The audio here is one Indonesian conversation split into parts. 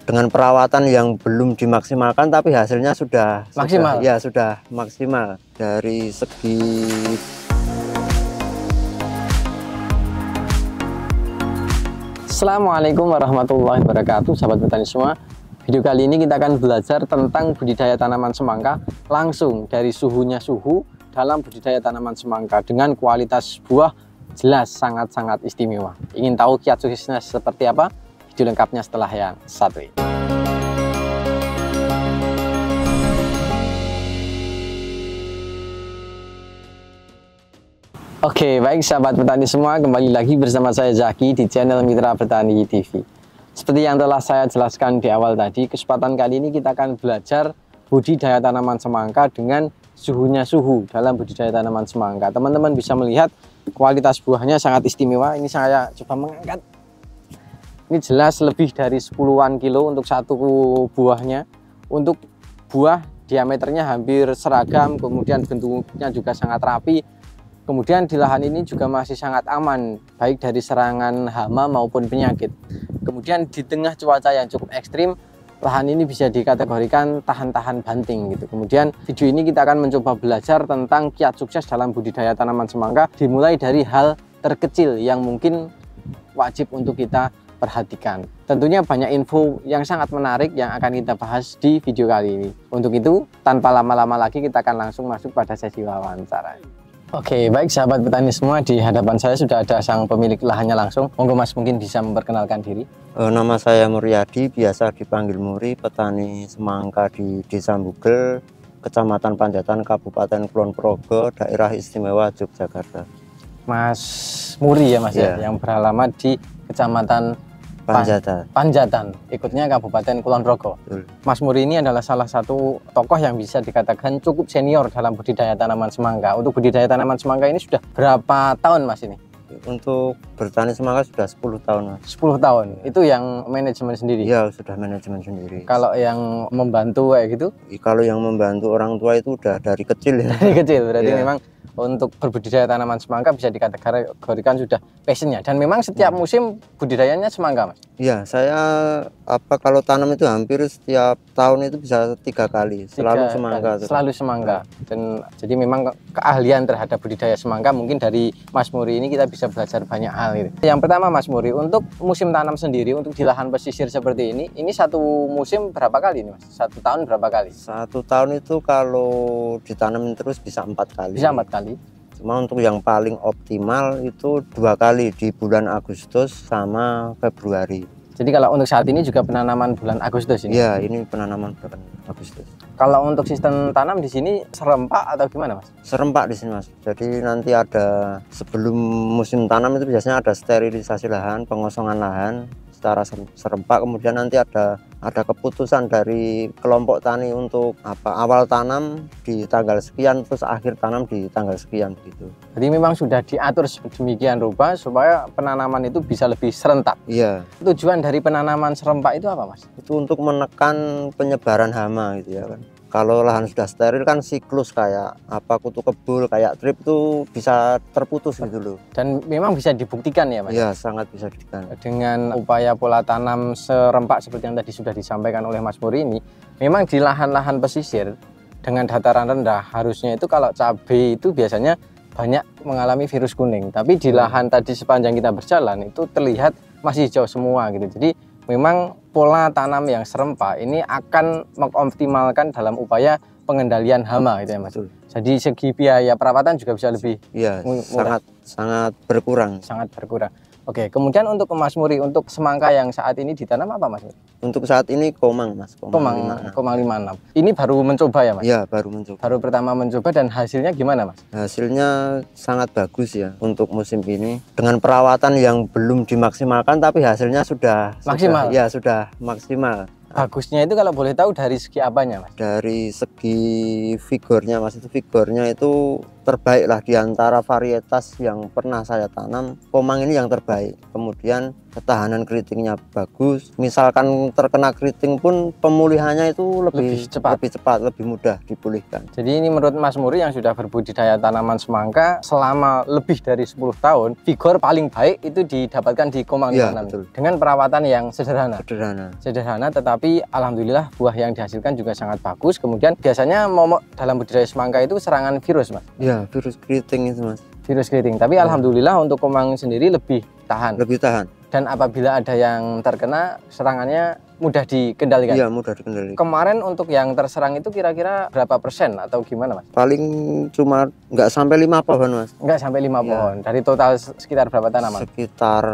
dengan perawatan yang belum dimaksimalkan, tapi hasilnya sudah maksimal. Sudah maksimal dari segi. Assalamualaikum warahmatullahi wabarakatuh, sahabat petani semua. Video kali ini kita akan belajar tentang budidaya tanaman semangka langsung dari suhu dalam budidaya tanaman semangka dengan kualitas buah jelas sangat-sangat istimewa. Ingin tahu kiat suksesnya seperti apa? Video lengkapnya setelah yang satu ini. Oke, baik sahabat petani semua, kembali lagi bersama saya Zaki di channel Mitra Petani TV. Seperti yang telah saya jelaskan di awal tadi, kesempatan kali ini kita akan belajar budidaya tanaman semangka dengan suhu dalam budidaya tanaman semangka. Teman-teman bisa melihat kualitas buahnya sangat istimewa. Ini saya coba mengangkat. Ini jelas lebih dari 10-an kilo untuk satu buahnya. Untuk buah diameternya hampir seragam, kemudian bentuknya juga sangat rapi. Kemudian di lahan ini juga masih sangat aman, baik dari serangan hama maupun penyakit. Kemudian di tengah cuaca yang cukup ekstrim, lahan ini bisa dikategorikan tahan-tahan banting gitu. Kemudian video ini kita akan mencoba belajar tentang kiat sukses dalam budidaya tanaman semangka, dimulai dari hal terkecil yang mungkin wajib untuk kita perhatikan. Tentunya banyak info yang sangat menarik yang akan kita bahas di video kali ini. Untuk itu, tanpa lama-lama lagi kita akan langsung masuk pada sesi wawancara. Oke, baik sahabat petani semua, di hadapan saya sudah ada sang pemilik lahannya langsung. Monggo Mas, mungkin bisa memperkenalkan diri. Nama saya Muryadi, biasa dipanggil Muri, petani semangka di Desa Bugel, Kecamatan Panjatan, Kabupaten Kulon Progo, Daerah Istimewa Yogyakarta. Mas Muri ya Mas ya, yang beralamat di Kecamatan Panjatan, ikutnya Kabupaten Kulon Progo. Mas Muri ini adalah salah satu tokoh yang bisa dikatakan cukup senior dalam budidaya tanaman semangka. Untuk budidaya tanaman semangka ini sudah berapa tahun Mas ini? Untuk bertani semangka sudah 10 tahun Mas. 10 tahun, itu yang manajemen sendiri? Iya, sudah manajemen sendiri. Kalau yang membantu kayak gitu? Kalau yang membantu orang tua itu udah dari kecil ya. Dari kecil, berarti memang untuk berbudidaya tanaman semangka bisa dikategorikan sudah passionnya. Dan memang setiap musim budidayanya semangka Mas? Iya, saya kalau tanam itu hampir setiap tahun itu bisa 3 kali, selalu semangka. Selalu semangka. Dan jadi memang keahlian terhadap budidaya semangka mungkin dari Mas Muri ini kita bisa belajar banyak hal gitu. Yang pertama Mas Muri, untuk musim tanam sendiri untuk di lahan pesisir seperti ini satu musim berapa kali nih Mas? Satu tahun berapa kali? Satu tahun itu kalau ditanam terus bisa 4 kali. Bisa 4 kali. Cuma untuk yang paling optimal itu 2 kali di bulan Agustus sama Februari. Jadi kalau untuk saat ini juga penanaman bulan Agustus ini? Iya, ini penanaman bulan Agustus. Kalau untuk sistem tanam di sini serempak atau gimana Mas? Serempak di sini Mas. Jadi nanti ada sebelum musim tanam itu biasanya ada sterilisasi lahan, pengosongan lahan secara serempak. Kemudian nanti ada keputusan dari kelompok tani untuk awal tanam di tanggal sekian, terus akhir tanam di tanggal sekian gitu. Jadi memang sudah diatur sedemikian rupa supaya penanaman itu bisa lebih serentak. Iya. Tujuan dari penanaman serempak itu apa Mas? Itu untuk menekan penyebaran hama gitu ya kan. Kalau lahan sudah steril kan siklus kayak kutu kebul, kayak trip itu bisa terputus gitu loh. Dan memang bisa dibuktikan ya Mas? Iya, sangat bisa dibuktikan. Dengan upaya pola tanam serempak seperti yang tadi sudah disampaikan oleh Mas Muri ini, memang di lahan-lahan pesisir dengan dataran rendah harusnya itu kalau cabai itu biasanya banyak mengalami virus kuning. Tapi di lahan tadi sepanjang kita berjalan itu terlihat masih hijau semua gitu. Jadi memang pola tanam yang serempak ini akan mengoptimalkan dalam upaya pengendalian hama gitu ya Mas. Jadi segi biaya perawatan juga bisa lebih sangat berkurang. Sangat berkurang. Oke, kemudian untuk Mas Muri, untuk semangka yang saat ini ditanam apa Mas? Untuk saat ini komang Mas, komang 56. Ini baru mencoba ya Mas? Iya, baru mencoba. Baru pertama mencoba, dan hasilnya gimana Mas? Hasilnya sangat bagus ya untuk musim ini. Dengan perawatan yang belum dimaksimalkan tapi hasilnya sudah maksimal. Sudah maksimal. Bagusnya itu kalau boleh tahu dari segi apanya Mas? Dari segi vigornya Mas, itu vigornya itu terbaik lah di antara varietas yang pernah saya tanam. Komang ini yang terbaik. Kemudian ketahanan keritingnya bagus. Misalkan terkena keriting pun pemulihannya itu lebih cepat, lebih mudah dipulihkan. Jadi ini menurut Mas Muri yang sudah berbudidaya tanaman semangka selama lebih dari 10 tahun, vigor paling baik itu didapatkan di Komang 56 dengan perawatan yang sederhana tetapi alhamdulillah buah yang dihasilkan juga sangat bagus. Kemudian biasanya momok dalam budidaya semangka itu serangan virus, Mas. Ya, virus keriting itu, Mas. Virus keriting. Tapi alhamdulillah untuk Komang sendiri lebih tahan. Dan apabila ada yang terkena, serangannya mudah dikendalikan. Iya, mudah dikendalikan. Kemarin untuk yang terserang itu kira-kira berapa persen atau gimana, Mas? Paling cuma nggak sampai 5 pohon, Mas. Nggak sampai 5 pohon. Dari total sekitar berapa tanaman? Sekitar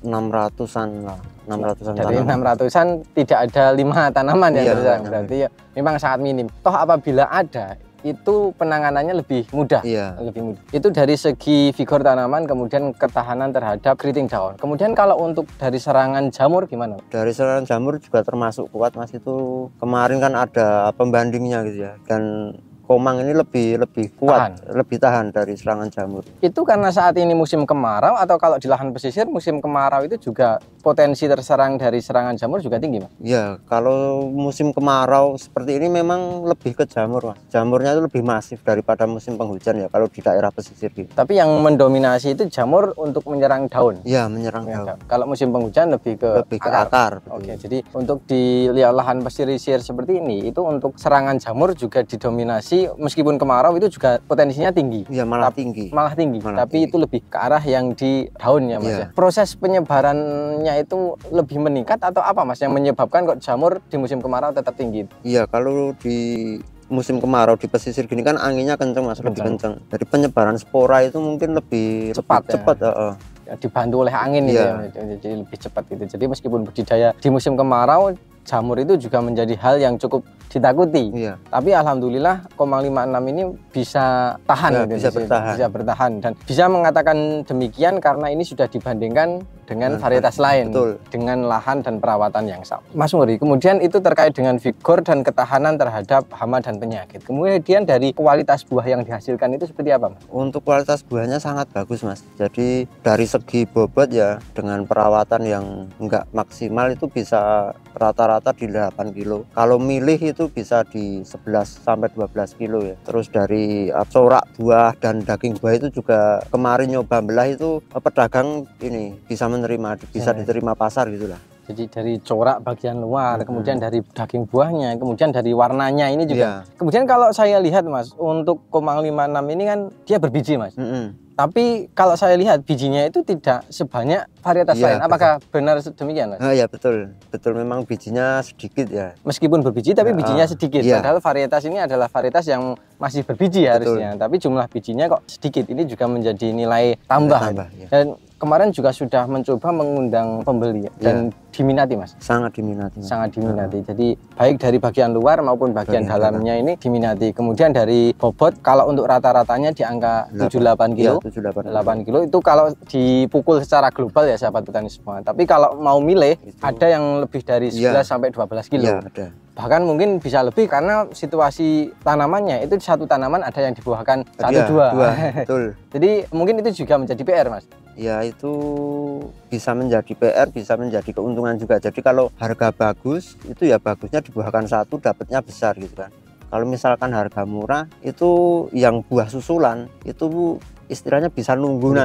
600-an lah. 600-an. Dari 600-an tidak ada 5 tanaman yang terserang. Berarti ya memang sangat minim. Toh apabila ada, itu penanganannya lebih mudah, lebih mudah. Itu dari segi vigor tanaman, kemudian ketahanan terhadap keriting daun. Kemudian kalau untuk dari serangan jamur gimana? Dari serangan jamur juga termasuk kuat, Mas. Itu kemarin kan ada pembandingnya gitu ya. Dan Komang ini lebih kuat, lebih tahan dari serangan jamur. Itu karena saat ini musim kemarau, atau kalau di lahan pesisir musim kemarau itu juga potensi terserang dari serangan jamur juga tinggi, Mas? Ya, kalau musim kemarau seperti ini memang lebih ke jamur, Mas. Jamurnya itu lebih masif daripada musim penghujan ya kalau di daerah pesisir gitu. Tapi yang mendominasi itu jamur untuk menyerang daun. Iya, menyerang daun. Kalau musim penghujan lebih ke akar. Oke, jadi untuk di lahan pesisir seperti ini itu untuk serangan jamur juga didominasi. Meskipun kemarau itu juga potensinya tinggi. Iya, malah tinggi. Tapi itu lebih ke arah yang di daunnya, Mas. Ya. Proses penyebarannya itu lebih meningkat atau apa, Mas, yang menyebabkan kok jamur di musim kemarau tetap tinggi? Iya, kalau di musim kemarau di pesisir gini kan anginnya kencang, Mas, lebih kencang. Jadi penyebaran spora itu mungkin lebih cepat. Ya, dibantu oleh angin gitu ya. Jadi lebih cepat gitu. Jadi meskipun budidaya di musim kemarau, jamur itu juga menjadi hal yang cukup ditakuti. Tapi alhamdulillah Komang 56 ini bisa tahan, bisa bertahan dan bisa mengatakan demikian karena ini sudah dibandingkan dengan varietas lain, dengan lahan dan perawatan yang sama. Mas Muri, kemudian itu terkait dengan vigor dan ketahanan terhadap hama dan penyakit. Kemudian dari kualitas buah yang dihasilkan itu seperti apa, Mas? Untuk kualitas buahnya sangat bagus, Mas. Jadi dari segi bobot ya dengan perawatan yang enggak maksimal itu bisa rata-rata di 8 kilo. Kalau milih itu bisa di 11 sampai 12 kilo ya. Terus dari corak buah dan daging buah itu juga kemarin nyoba belah itu pedagang ini bisa menerima, bisa diterima pasar gitulah. Jadi dari corak bagian luar, kemudian dari daging buahnya, kemudian dari warnanya ini juga. Kemudian kalau saya lihat, Mas, untuk Komang 56 ini kan dia berbiji, Mas. Tapi kalau saya lihat bijinya itu tidak sebanyak varietas lain. Apakah benar demikian, Mas? Ya, betul memang bijinya sedikit ya. Meskipun berbiji tapi bijinya sedikit. Padahal varietas ini adalah varietas yang masih berbiji harusnya. Tapi jumlah bijinya kok sedikit. Ini juga menjadi nilai tambah. Dan kemarin juga sudah mencoba mengundang pembeli dan diminati, Mas. Sangat diminati. Jadi baik dari bagian luar maupun bagian dalamnya ini diminati. Kemudian dari bobot kalau untuk rata-ratanya di angka 7-8 kilo. 8 kilo itu kalau dipukul secara global ya sahabat petani semua. Tapi kalau mau milih itu ada yang lebih dari 11 sampai 12 kilo. Ada. Bahkan mungkin bisa lebih karena situasi tanamannya itu satu tanaman ada yang dibuahkan 1-2. Betul. Jadi mungkin itu juga menjadi PR, Mas. Ya, itu bisa menjadi PR, bisa menjadi keuntungan juga. Jadi kalau harga bagus itu ya bagusnya dibuahkan satu dapatnya besar gitu kan. Kalau misalkan harga murah itu yang buah susulan itu istilahnya bisa nunggu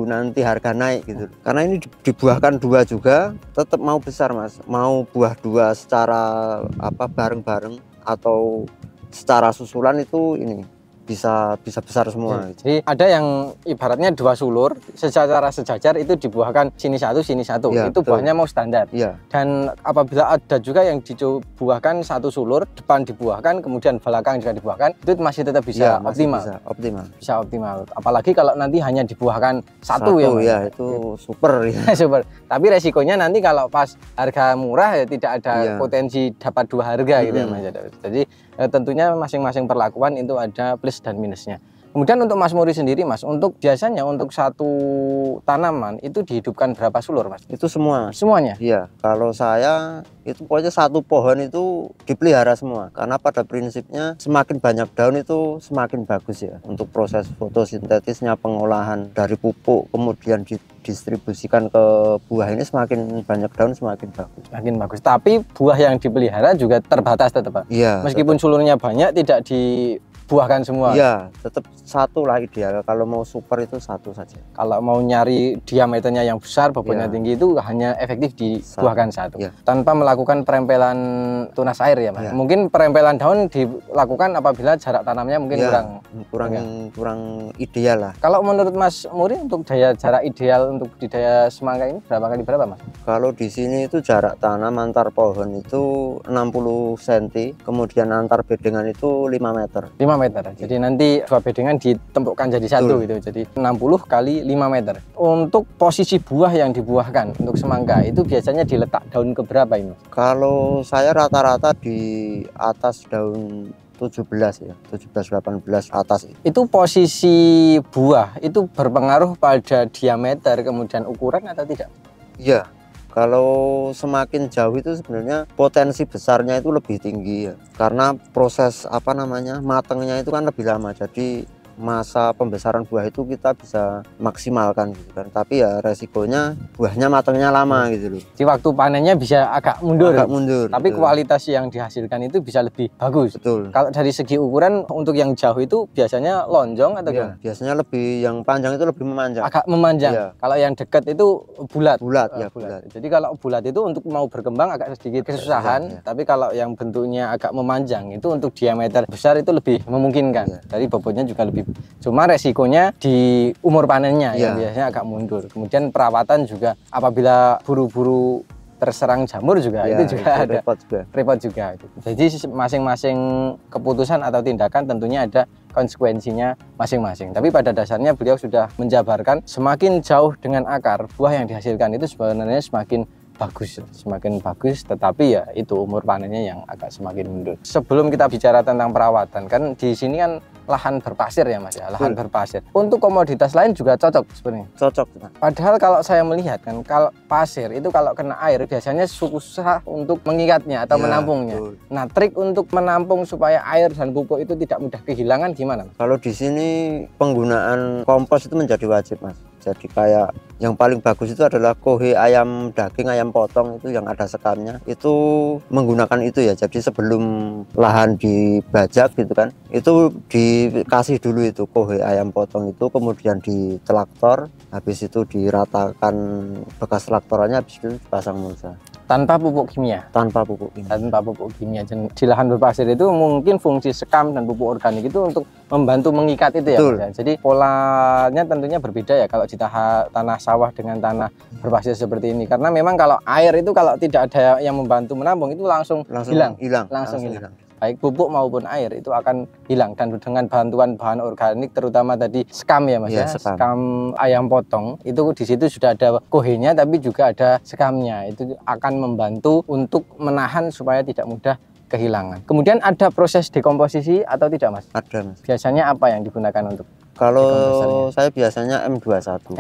nanti harga naik gitu. Karena ini dibuahkan 2 juga tetap mau besar, Mas. Mau buah 2 secara bareng-bareng atau secara susulan itu ini bisa besar semua. Jadi ada yang ibaratnya 2 sulur secara sejajar itu dibuahkan sini satu itu buahnya mau standar. Dan apabila ada juga yang dibuahkan 1 sulur depan dibuahkan kemudian belakang juga dibuahkan itu masih tetap bisa optimal. Apalagi kalau nanti hanya dibuahkan satu ya itu super ya. Super. Tapi resikonya nanti kalau pas harga murah ya tidak ada potensi dapat 2 harga gitu ya, Mas. Jadi tentunya masing-masing perlakuan itu ada plus dan minusnya. Kemudian untuk Mas Muri sendiri Mas, untuk biasanya untuk satu tanaman itu dihidupkan berapa sulur Mas? Itu semua. Semuanya? Iya, kalau saya itu pokoknya satu pohon itu dipelihara semua, karena pada prinsipnya semakin banyak daun itu semakin bagus ya untuk proses fotosintetisnya, pengolahan dari pupuk kemudian didistribusikan ke buah, ini semakin banyak daun semakin bagus. Semakin bagus. Tapi buah yang dipelihara juga terbatas tetap Pak? Iya. Meskipun sulurnya banyak tidak dibuahkan semua? Iya, tetap satu lah ideal. Kalau mau super itu satu saja. Kalau mau nyari diameternya yang besar, bobotnya Iya. tinggi itu hanya efektif dibuahkan satu. Iya. Tanpa melakukan perempelan tunas air ya Mas? Iya. Mungkin perempelan daun dilakukan apabila jarak tanamnya mungkin Iya, kurang kurang ideal lah. Kalau menurut Mas Muri untuk jarak ideal untuk budidaya semangka ini berapa kali berapa Mas? Kalau di sini itu jarak tanam antar pohon itu 60 cm, kemudian antar bedengan itu 5 meter. 5 meter. Jadi nanti dua bedengan ditempukkan jadi satu gitu. Jadi 60 kali 5 meter. Untuk posisi buah yang dibuahkan untuk semangka itu biasanya diletak daun keberapa ini? Kalau saya rata-rata di atas daun 17 ya, 17-18 atas. Itu posisi buah itu berpengaruh pada diameter kemudian ukuran atau tidak? Iya. Kalau semakin jauh itu sebenarnya potensi besarnya itu lebih tinggi ya. Karena proses matangnya itu kan lebih lama. Jadi masa pembesaran buah itu kita bisa maksimalkan gitu kan. Tapi ya resikonya buahnya matangnya lama gitu loh. Di waktu panennya bisa agak mundur. Agak mundur. Tapi betul. kualitas yang dihasilkan itu bisa lebih bagus. Betul. Kalau dari segi ukuran untuk yang jauh itu biasanya lonjong atau Ya, gimana? biasanya lebih yang panjang itu lebih memanjang. Agak memanjang. Iya. Kalau yang dekat itu bulat. Bulat ya, Bulat. Jadi kalau bulat itu untuk mau berkembang agak sedikit kesusahan, ya. tapi kalau yang bentuknya agak memanjang itu untuk diameter besar itu lebih memungkinkan. Ya. Dari bobotnya juga lebih. Cuma resikonya di umur panennya yang Ya. biasanya agak mundur. Kemudian perawatan juga apabila buru-buru terserang jamur juga Ya, itu juga ada repot juga. Jadi masing-masing keputusan atau tindakan tentunya ada konsekuensinya masing-masing. Tapi pada dasarnya beliau sudah menjabarkan semakin jauh dengan akar, buah yang dihasilkan itu sebenarnya semakin bagus, tetapi ya itu umur panennya yang agak semakin mundur. Sebelum kita bicara tentang perawatan, kan di sini kan lahan berpasir ya Mas ya, lahan berpasir. Untuk komoditas lain juga cocok sebenarnya. Cocok. Padahal kalau saya melihat kan kalau pasir itu kalau kena air biasanya susah untuk mengikatnya atau Ya, menampungnya. betul. Nah, trik untuk menampung supaya air dan pupuk itu tidak mudah kehilangan gimana, Mas? Kalau di sini penggunaan kompos itu menjadi wajib Mas. Jadi kayak yang paling bagus itu adalah kohe ayam daging, ayam potong itu yang ada sekamnya. Itu menggunakan itu ya. Jadi sebelum lahan dibajak gitu kan, itu dikasih dulu itu kohe ayam potong itu, kemudian di traktor, habis itu diratakan bekas traktorannya, habis itu dipasang mulsa. Tanpa pupuk kimia. Tanpa pupuk kimia. Tanpa pupuk kimia. Di lahan berpasir itu mungkin fungsi sekam dan pupuk organik itu untuk membantu mengikat itu ya, Betul. Mas ya. Jadi polanya tentunya berbeda ya kalau di tanah sawah dengan tanah berpasir seperti ini. Karena memang kalau air itu kalau tidak ada yang membantu menampung itu langsung hilang. Langsung hilang. Baik pupuk maupun air itu akan hilang, dan dengan bantuan bahan organik terutama tadi sekam ya Mas ya, sekam ayam potong itu di situ sudah ada kohenya tapi juga ada sekamnya, itu akan membantu untuk menahan supaya tidak mudah kehilangan. Kemudian ada proses dekomposisi atau tidak Mas? Ada Mas. Biasanya apa yang digunakan untuk kalau saya biasanya M21.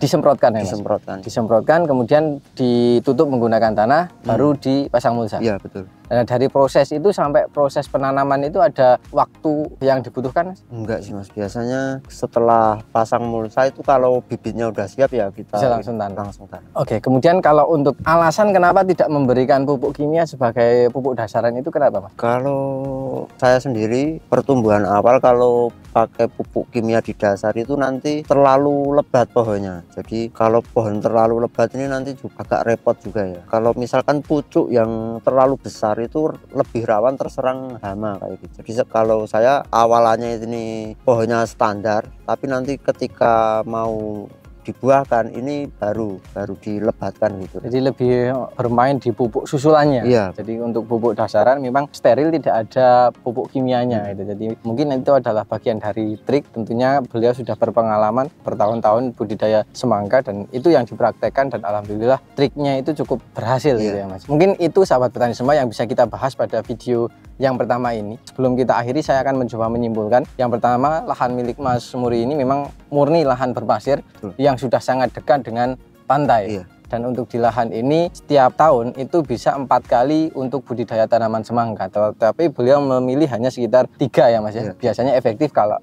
Disemprotkan ya Mas? Disemprotkan kemudian ditutup menggunakan tanah baru dipasang mulsa. Iya betul. Nah, dari proses itu sampai proses penanaman itu ada waktu yang dibutuhkan Mas? Enggak sih Mas, biasanya setelah pasang mulsa itu kalau bibitnya udah siap ya kita bisa langsung tanam. Oke, kemudian kalau untuk alasan kenapa tidak memberikan pupuk kimia sebagai pupuk dasaran itu kenapa Mas? Kalau saya sendiri pertumbuhan awal kalau pakai pupuk kimia di dasar itu nanti terlalu lebat pohonnya. Jadi kalau pohon terlalu lebat ini nanti juga agak repot juga ya. Kalau misalkan pucuk yang terlalu besar itu lebih rawan terserang hama kayak gitu. Jadi kalau saya awalannya ini pohonnya standar, tapi nanti ketika mau dibuahkan ini baru dilebatkan gitu. Jadi lebih bermain di pupuk susulannya. Iya. Jadi untuk pupuk dasaran memang steril, tidak ada pupuk kimianya gitu. Jadi mungkin itu adalah bagian dari trik. Tentunya beliau sudah berpengalaman bertahun-tahun budidaya semangka dan itu yang dipraktekkan dan alhamdulillah triknya itu cukup berhasil gitu ya Mas. Mungkin itu sahabat petani semua yang bisa kita bahas pada video yang pertama ini. Sebelum kita akhiri, saya akan mencoba menyimpulkan. Yang pertama, lahan milik Mas Muri ini memang murni lahan berpasir yang sudah sangat dekat dengan pantai. Dan untuk di lahan ini setiap tahun itu bisa 4 kali untuk budidaya tanaman semangka. Tapi beliau memilih hanya sekitar 3 ya Mas ya. Biasanya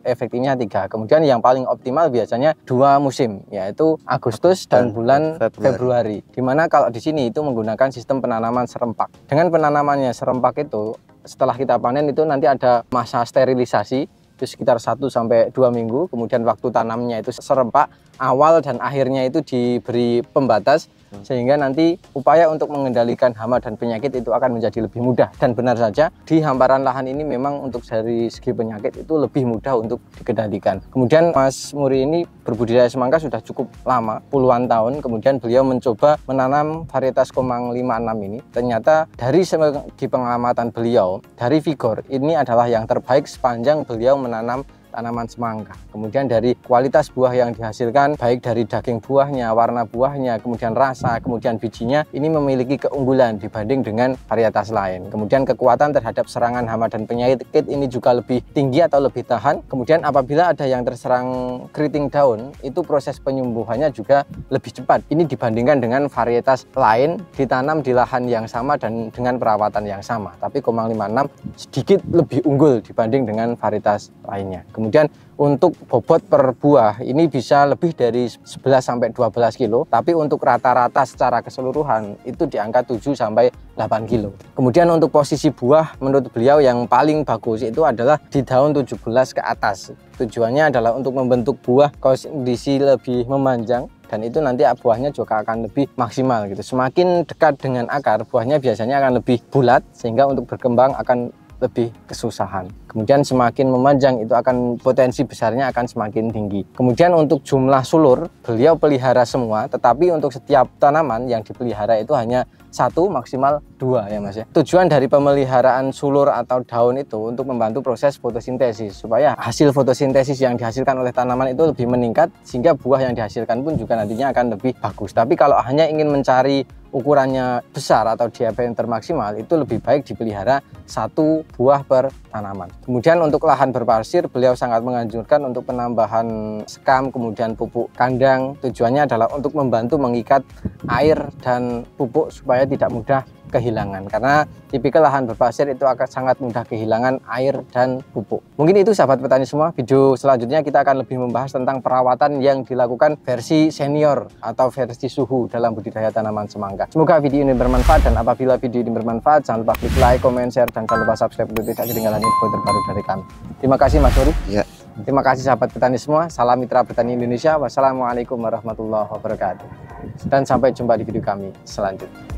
efektifnya 3. Kemudian yang paling optimal biasanya 2 musim, yaitu Agustus dan bulan Februari. Dimana kalau di sini itu menggunakan sistem penanaman serempak. Dengan penanamannya serempak itu, setelah kita panen itu nanti ada masa sterilisasi itu sekitar 1 sampai 2 minggu. Kemudian waktu tanamnya itu serempak, awal dan akhirnya itu diberi pembatas, sehingga nanti upaya untuk mengendalikan hama dan penyakit itu akan menjadi lebih mudah. Dan benar saja di hamparan lahan ini memang untuk dari segi penyakit itu lebih mudah untuk dikendalikan. Kemudian Mas Muri ini berbudidaya semangka sudah cukup lama, puluhan tahun. Kemudian beliau mencoba menanam varietas Komang 56 ini. Ternyata dari segi pengamatan beliau, dari vigor ini adalah yang terbaik sepanjang beliau menanam tanaman semangka. Kemudian dari kualitas buah yang dihasilkan, baik dari daging buahnya, warna buahnya, kemudian rasa, kemudian bijinya, ini memiliki keunggulan dibanding dengan varietas lain. Kemudian kekuatan terhadap serangan hama dan penyakit ini juga lebih tinggi atau lebih tahan. Kemudian apabila ada yang terserang keriting daun, itu proses penyembuhannya juga lebih cepat. Ini dibandingkan dengan varietas lain ditanam di lahan yang sama dan dengan perawatan yang sama. Tapi Komang 56 sedikit lebih unggul dibanding dengan varietas lainnya. Kemudian untuk bobot per buah ini bisa lebih dari 11 sampai 12 kilo, tapi untuk rata-rata secara keseluruhan itu di angka 7 sampai 8 kilo. Kemudian untuk posisi buah menurut beliau yang paling bagus itu adalah di daun 17 ke atas. Tujuannya adalah untuk membentuk buah kondisi lebih memanjang, dan itu nanti buahnya juga akan lebih maksimal gitu. Semakin dekat dengan akar, buahnya biasanya akan lebih bulat sehingga untuk berkembang akan lebih kesusahan. Kemudian semakin memanjang itu akan potensi besarnya akan semakin tinggi. Kemudian untuk jumlah sulur beliau pelihara semua, tetapi untuk setiap tanaman yang dipelihara itu hanya 1 maksimal 2 ya Mas ya. Tujuan dari pemeliharaan sulur atau daun itu untuk membantu proses fotosintesis supaya hasil fotosintesis yang dihasilkan oleh tanaman itu lebih meningkat sehingga buah yang dihasilkan pun juga nantinya akan lebih bagus. Tapi kalau hanya ingin mencari ukurannya besar atau diameter maksimal, itu lebih baik dipelihara 1 buah per tanaman. Kemudian untuk lahan berpasir beliau sangat menganjurkan untuk penambahan sekam kemudian pupuk kandang. Tujuannya adalah untuk membantu mengikat air dan pupuk supaya tidak mudah kehilangan, karena tipikal lahan berpasir itu akan sangat mudah kehilangan air dan pupuk. Mungkin itu sahabat petani semua. Video selanjutnya kita akan lebih membahas tentang perawatan yang dilakukan versi senior atau versi suhu dalam budidaya tanaman semangka. Semoga video ini bermanfaat, dan apabila video ini bermanfaat jangan lupa klik like, comment, share, dan jangan lupa subscribe untuk tidak ketinggalan info terbaru dari kami. Terima kasih Mas Muri. Terima kasih sahabat petani semua. Salam mitra petani Indonesia. Wassalamualaikum warahmatullahi wabarakatuh. Dan sampai jumpa di video kami selanjutnya.